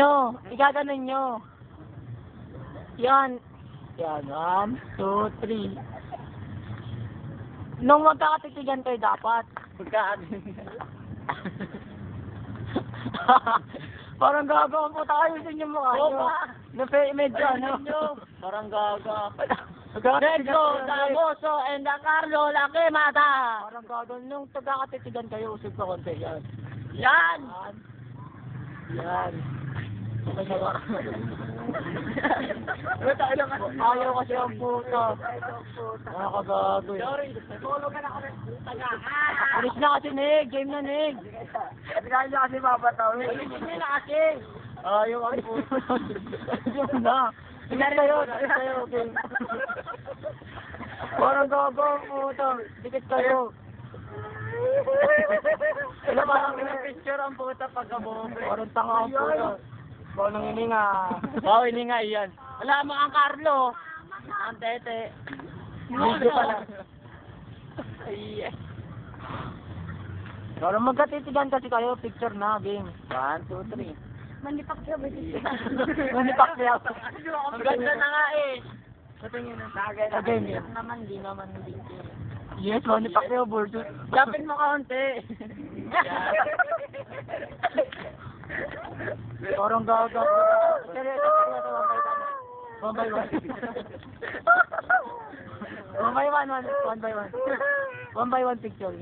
nyo. Igaganon nyo. Yan. Yan. 1, 2, 3. Nung magkakatitigan kayo dapat. Parang gagawin po tayo sa inyong mukha nyo. Medyo ano. Parang gagawin. Pedro, Dagoso, and Carlo, Laki Mata. Parang gagawin. Nung magkakatitigan kayo, usog ko konti. Yan. Yan. Yan. Ayaw kasi ang puta. Nakakagago eh. Tulog ka na kami. Alis na kasi, Nig. Game na, Nig. Kaya niya kasi babataw. Alis na kasi. Ayaw ang puta. Ayaw na. Tingnan kayo. Game. Parang gago ang puta. Dikit kayo. Parang pinapicture ang puta pagkabombe. Parang tanga ang puta. Bawa nang hininga. Bawa hininga, iyan. Wala mo ang Carlo. Ang tete. Video pala. Ay. Pero magkatitigan kasi kayo, picture na, game. 1, 2, 3. Manipak siya, Manipak siya. Ang ganda na nga eh. Sa tingin ng tagay na game. Di naman. Yes, manipak siya, burdo. Lapin mo kaunti. Parang gaga. One by one. One by one picture.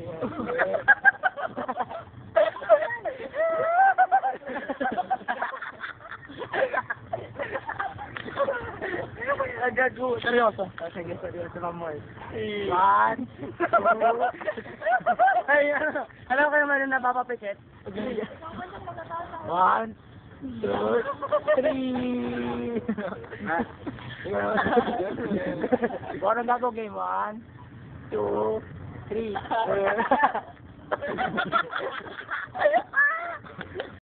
Agago. Seryoso. Sige, seryoso ka mo eh. 1, 2. Ay, alam ko naman na napapapikit. 1, 2, 3. Parang gago game. 1, 2, 3.